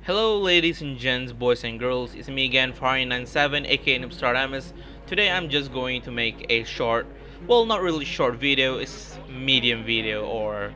Hello ladies and gents, boys and girls, it's me again, Farin97 aka Noobstardamus. Today I'm just going to make a short, well not really short video, it's medium video or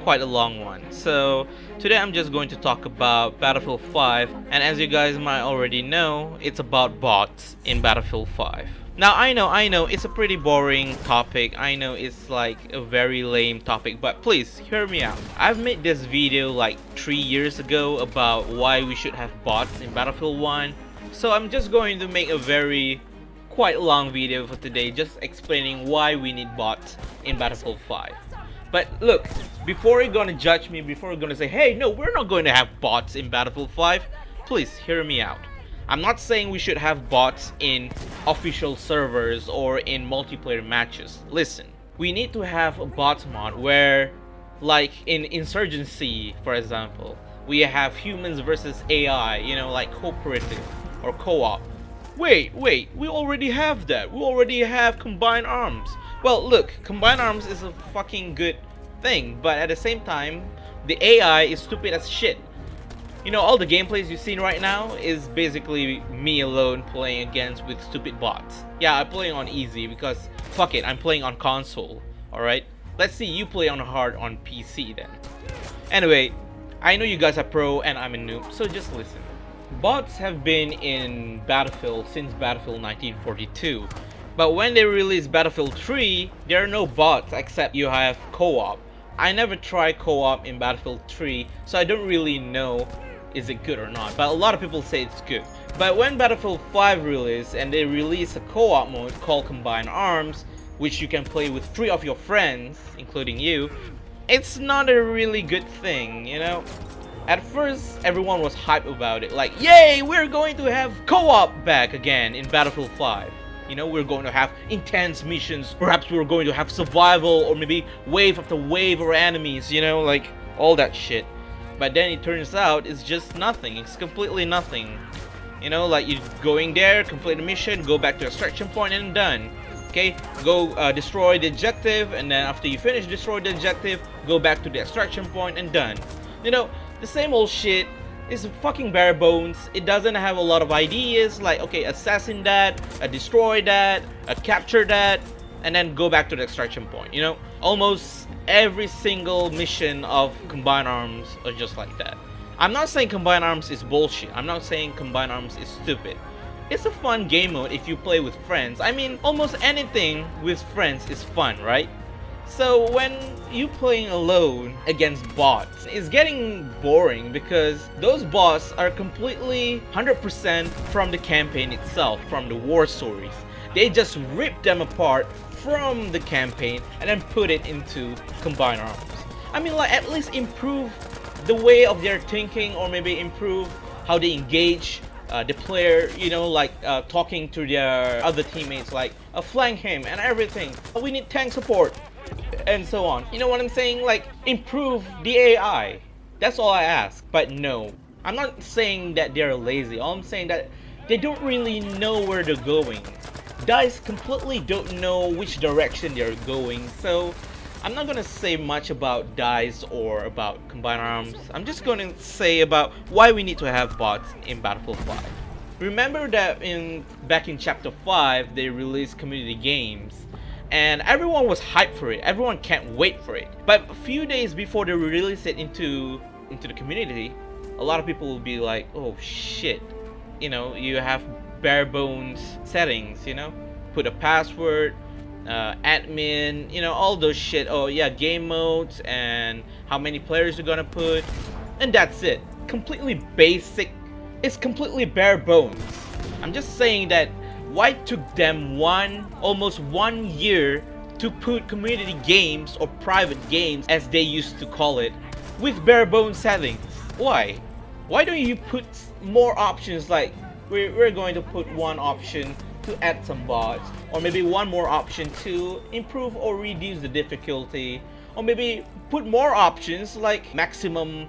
quite a long one. So today I'm just going to talk about Battlefield 5, and as you guys might already know, it's about bots in Battlefield 5. Now I know, it's a pretty boring topic. I know it's like a very lame topic, but please hear me out. I've made this video like 3 years ago about why we should have bots in Battlefield 1. So I'm just going to make a very quite long video for today just explaining why we need bots in Battlefield 5. But look, before you're gonna judge me, before you're gonna say, hey, no, we're not going to have bots in Battlefield 5, please hear me out. I'm not saying we should have bots in official servers or in multiplayer matches. Listen, we need to have a bots mod where, like in Insurgency, for example, we have humans versus AI, like cooperative or co-op. Wait, we already have that. We already have combined arms. Well, look, combined arms is a fucking good thing, but at the same time, the AI is stupid as shit. All the gameplays you've seen right now is basically me alone playing against with stupid bots. Yeah, I'm playing on easy because fuck it, I'm playing on console. Alright? Let's see you play on hard on PC then. Anyway, I know you guys are pro and I'm a noob, so just listen. Bots have been in Battlefield since Battlefield 1942. But when they released Battlefield 3, there are no bots except you have co-op. I never tried co-op in Battlefield 3, so I don't really know is it good or not, but a lot of people say it's good. But when Battlefield 5 released and they released a co-op mode called Combined Arms, which you can play with 3 of your friends, including you, it's not a really good thing, At first, everyone was hyped about it, like, yay, we're going to have co-op back again in Battlefield 5. We're going to have intense missions, perhaps we're going to have survival, or maybe wave after wave of enemies, like all that shit. But then it turns out it's just nothing. It's completely nothing. Like you're going there, complete the mission, go back to the extraction point and done. Okay, go destroy the objective, and then after you finish destroy the objective, go back to the extraction point and done. The same old shit. It's fucking bare bones. It doesn't have a lot of ideas like, okay, assassin that, destroy that, capture that, and then go back to the extraction point. Almost every single mission of Combined Arms are just like that. I'm not saying Combined Arms is bullshit. I'm not saying Combined Arms is stupid. It's a fun game mode if you play with friends. I mean, almost anything with friends is fun, right? So when you playing alone against bots, it's getting boring because those bots are completely 100% from the campaign itself, from the war stories. They just rip them apart from the campaign and then put it into Combined Arms. I mean, like, at least improve the way of their thinking, or maybe improve how they engage the player, like talking to their other teammates, like flank him and everything. We need tank support and so on. You know what I'm saying? Like, improve the AI. That's all I ask. But no, I'm not saying that they're lazy. All I'm saying that they don't really know where they're going. DICE completely don't know which direction they're going. So I'm not gonna say much about DICE or about Combined Arms. I'm just gonna say about why we need to have bots in Battlefield 5. Remember that back in Chapter 5, they released community games. And everyone was hyped for it. Everyone can't wait for it. But a few days before they release it into the community, a lot of people will be like, oh shit. You have bare bones settings, put a password, admin, all those shit. Oh yeah, game modes and how many players you're gonna put, and that's it. Completely basic. It's completely bare bones. I'm just saying that why it took them almost 1 year to put community games or private games, as they used to call it, with bare bones settings. Why don't you put more options? Like we're going to put one option to add some bots, or maybe one more option to improve or reduce the difficulty, or maybe put more options like maximum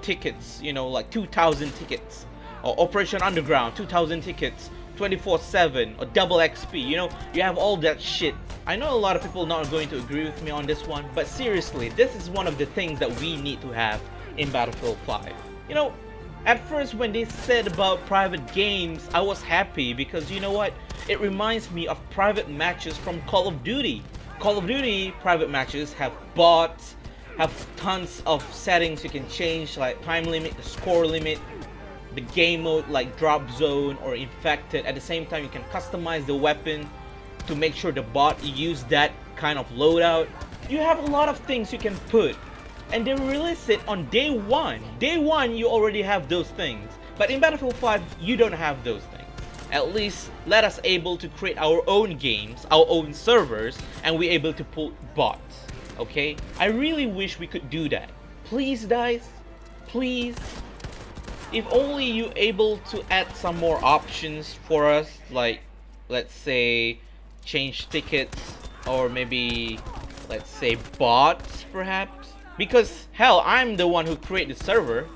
tickets, like 2,000 tickets, or Operation Underground 2,000 tickets 24/7, or double XP. You have all that shit. I know a lot of people not going to agree with me on this one, but seriously, this is one of the things that we need to have in Battlefield 5. At first, when they said about private games, I was happy because you know what? It reminds me of private matches from Call of Duty. Call of Duty private matches have bots, have tons of settings you can change, like time limit, the score limit, the game mode like drop zone or infected. At the same time, you can customize the weapon to make sure the bot use that kind of loadout. You have a lot of things you can put, and they release it on day one. Day one, you already have those things. But in Battlefield 5, you don't have those things. At least let us able to create our own games, our own servers, and we able to put bots. Okay? I really wish we could do that. Please, guys. Please. If only you able to add some more options for us, like let's say change tickets, or maybe let's say bots perhaps. Because hell, I'm the one who created the server.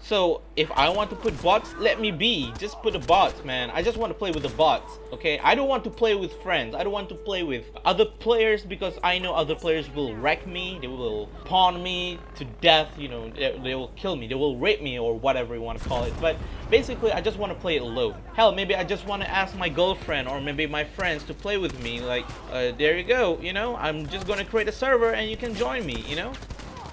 So if I want to put bots, let me be. Just put the bots, man. I just want to play with the bots, okay? I don't want to play with friends. I don't want to play with other players because I know other players will wreck me. They will pawn me to death. You know, they will kill me. They will rape me or whatever you want to call it. But basically, I just want to play it alone. Hell, maybe I just want to ask my girlfriend or maybe my friends to play with me. Like, there you go. You know, I'm just going to create a server and you can join me, you know?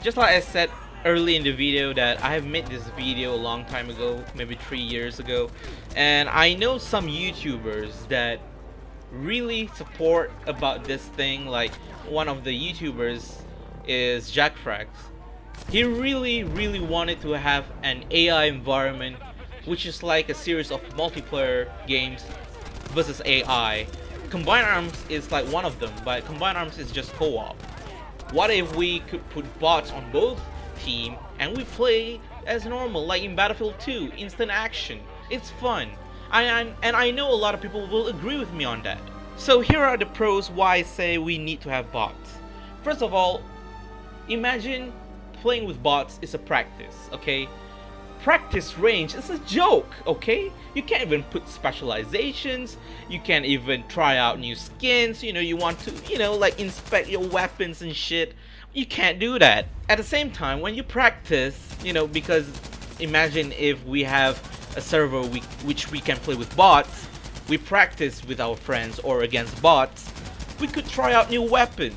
Just like I said early in the video that I have made this video a long time ago, maybe 3 years ago, and I know some YouTubers that really support about this thing. Like one of the YouTubers is Jack Frax. He really wanted to have an AI environment, which is like a series of multiplayer games versus AI. Combined Arms is like one of them, but Combined Arms is just co-op. What if we could put bots on both team and we play as normal, like in Battlefield 2, instant action? It's fun. And I know a lot of people will agree with me on that. So here are the pros why I say we need to have bots. First of all, imagine playing with bots is a practice, okay? Practice range is a joke, okay? You can't even put specializations, you can't even try out new skins, you know, you want to, you know, like inspect your weapons and shit. You can't do that. At the same time, when you practice, you know, because imagine if we have a server which we can play with bots, we practice with our friends or against bots, we could try out new weapons.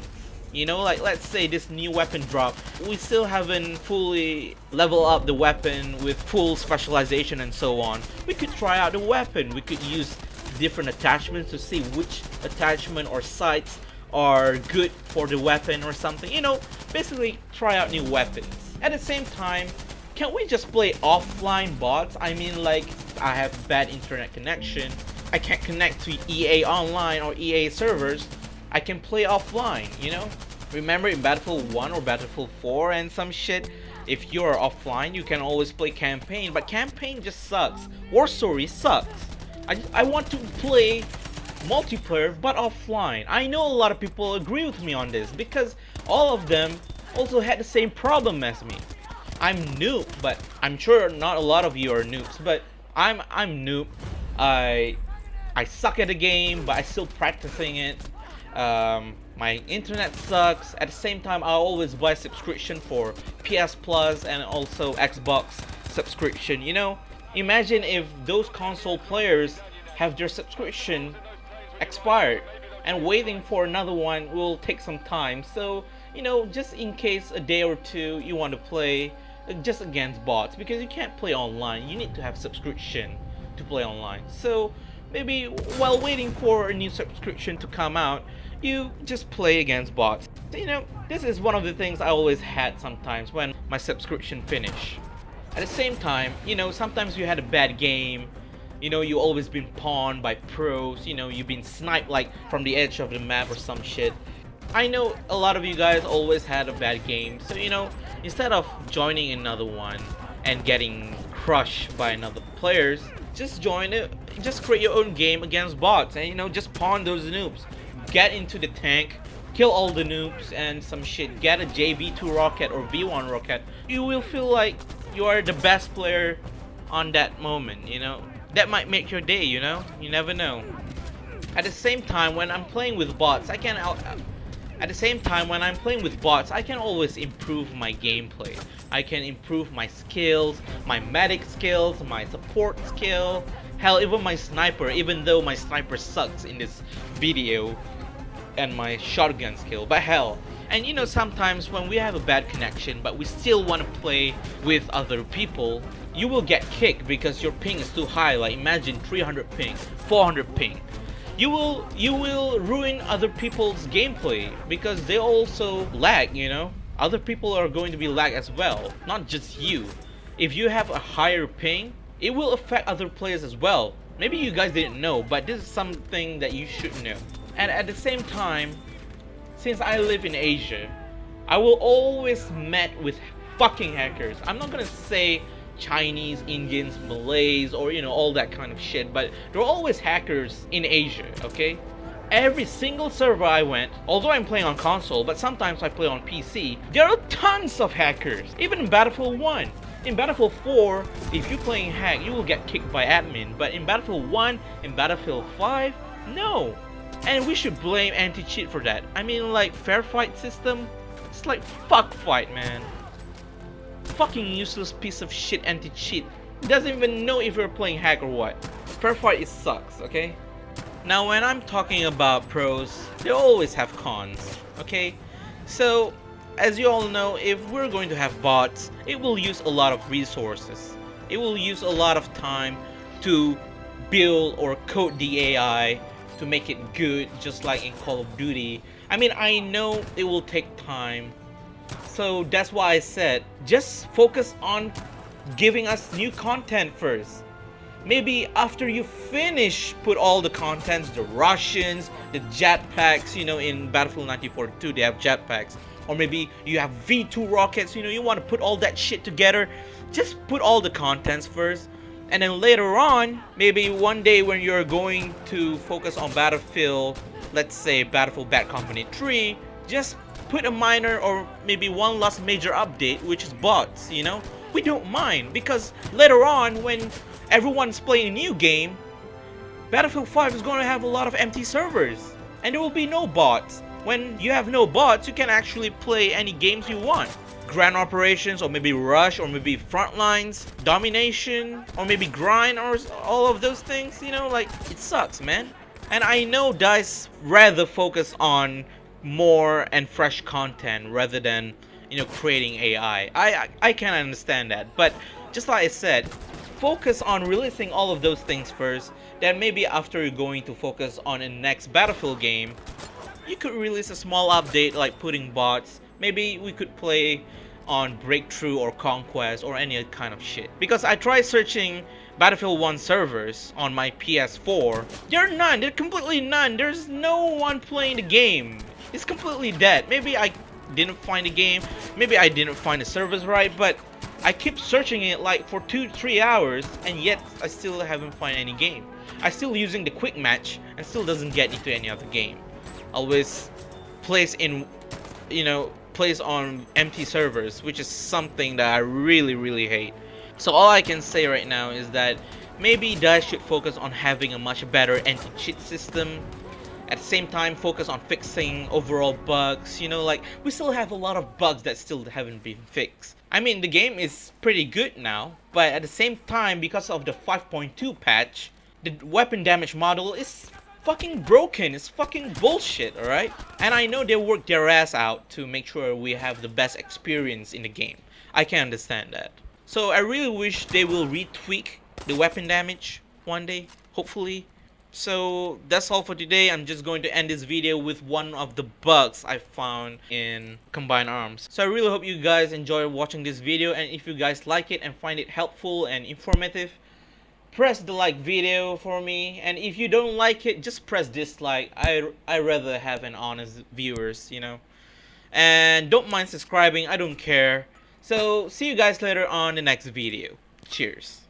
You know, like let's say this new weapon drop, we still haven't fully leveled up the weapon with full specialization and so on. We could try out the weapon. We could use different attachments to see which attachment or sights are good for the weapon or something. You know, basically try out new weapons. At the same time, can we just play offline bots? I mean, like, I have bad internet connection. I can't connect to EA Online or EA servers. I can play offline, you know? Remember in Battlefield 1 or Battlefield 4 and some shit, if you're offline, you can always play campaign, but campaign just sucks. War Story sucks. I want to play multiplayer, but offline. I know a lot of people agree with me on this because all of them also had the same problem as me. I'm noob, but I'm sure not a lot of you are noobs, but I'm noob. I suck at the game, but I still practicing it. My internet sucks. At the same time, I always buy subscription for PS Plus and also Xbox subscription. You know, imagine if those console players have their subscription expired and waiting for another one will take some time. So, you know, just in case a day or two you want to play just against bots, because you can't play online, you need to have subscription to play online. So maybe while waiting for a new subscription to come out, you just play against bots. You know, this is one of the things I always had sometimes when my subscription finished. At the same time, you know, sometimes you had a bad game, you know, you always been pawned by pros, you know, you've been sniped like from the edge of the map or some shit. I know a lot of you guys always had a bad game, so you know, instead of joining another one and getting crushed by another players, just join it, just create your own game against bots and, you know, just pawn those noobs. Get into the tank, kill all the noobs and some shit, get a JB2 rocket or V1 rocket. You will feel like you are the best player on that moment, you know. That might make your day, you know, you never know. At the same time, when I'm playing with bots, I can always improve my gameplay. I can improve my skills, my medic skills, my support skill, hell, even my sniper, even though my sniper sucks in this video, and my shotgun skill, but hell. And you know, sometimes when we have a bad connection but we still want to play with other people, you will get kicked because your ping is too high. Like imagine 300 ping, 400 ping. You will ruin other people's gameplay because they also lag, you know? Other people are going to be lag as well, not just you. If you have a higher ping, it will affect other players as well. Maybe you guys didn't know, but this is something that you should know. And at the same time, since I live in Asia, I will always met with fucking hackers. I'm not gonna say Chinese, Indians, Malays, or you know, all that kind of shit, but there are always hackers in Asia, okay? Every single server I went, although I'm playing on console, but sometimes I play on PC, there are tons of hackers, even in Battlefield 1. In Battlefield 4, if you're playing hack, you will get kicked by admin, but in Battlefield 1 and Battlefield 5, no. And we should blame anti-cheat for that. I mean, like, fair fight system, it's like fuck fight, man. Fucking useless piece of shit anti-cheat. Doesn't even know if you're playing hack or what. Fair fight, it sucks, okay? Now when I'm talking about pros, they always have cons, okay? So, as you all know, if we're going to have bots, it will use a lot of resources. It will use a lot of time to build or code the AI to make it good, just like in Call of Duty. I mean, I know it will take time. So that's why I said, just focus on giving us new content first. Maybe after you finish put all the contents, the Russians, the jetpacks, you know, in Battlefield 1942 they have jetpacks, or maybe you have V2 rockets, you know, you want to put all that shit together, just put all the contents first, and then later on, maybe one day when you're going to focus on Battlefield, let's say Battlefield Bad Company 3, just put a minor or maybe one last major update, which is bots, you know? We don't mind, because later on when everyone's playing a new game, Battlefield 5 is going to have a lot of empty servers, and there will be no bots. When you have no bots, you can actually play any games you want. Grand Operations, or maybe Rush, or maybe Frontlines, Domination, or maybe Grind, or all of those things, you know, like, it sucks, man. And I know DICE rather focus on more and fresh content rather than, you know, creating AI. I can understand that, but just like I said, focus on releasing all of those things first, then maybe after you're going to focus on a next Battlefield game, you could release a small update like putting bots. Maybe we could play on Breakthrough or Conquest or any kind of shit. Because I tried searching Battlefield 1 servers on my PS4. There are none. There are completely none. There's no one playing the game. It's completely dead. Maybe I didn't find the game. Maybe I didn't find the servers right. But I keep searching it like for 2-3 hours, and yet I still haven't found any game. I still using the quick match and still doesn't get into any other game. Always plays in, you know, plays on empty servers, which is something that I really hate. So all I can say right now is that maybe DICE should focus on having a much better anti-cheat system. At the same time, focus on fixing overall bugs. You know, like, we still have a lot of bugs that still haven't been fixed. I mean, the game is pretty good now, but at the same time, because of the 5.2 patch, the weapon damage model is fucking broken. It's fucking bullshit, alright? And I know they work their ass out to make sure we have the best experience in the game. I can understand that. So I really wish they will retweak the weapon damage one day, hopefully. So that's all for today. I'm just going to end this video with one of the bugs I found in Combined Arms. So I really hope you guys enjoy watching this video, and if you guys like it and find it helpful and informative, press the like video for me, and if you don't like it, just press dislike. I rather have an honest viewers, you know. And don't mind subscribing, I don't care. So see you guys later on the next video. Cheers.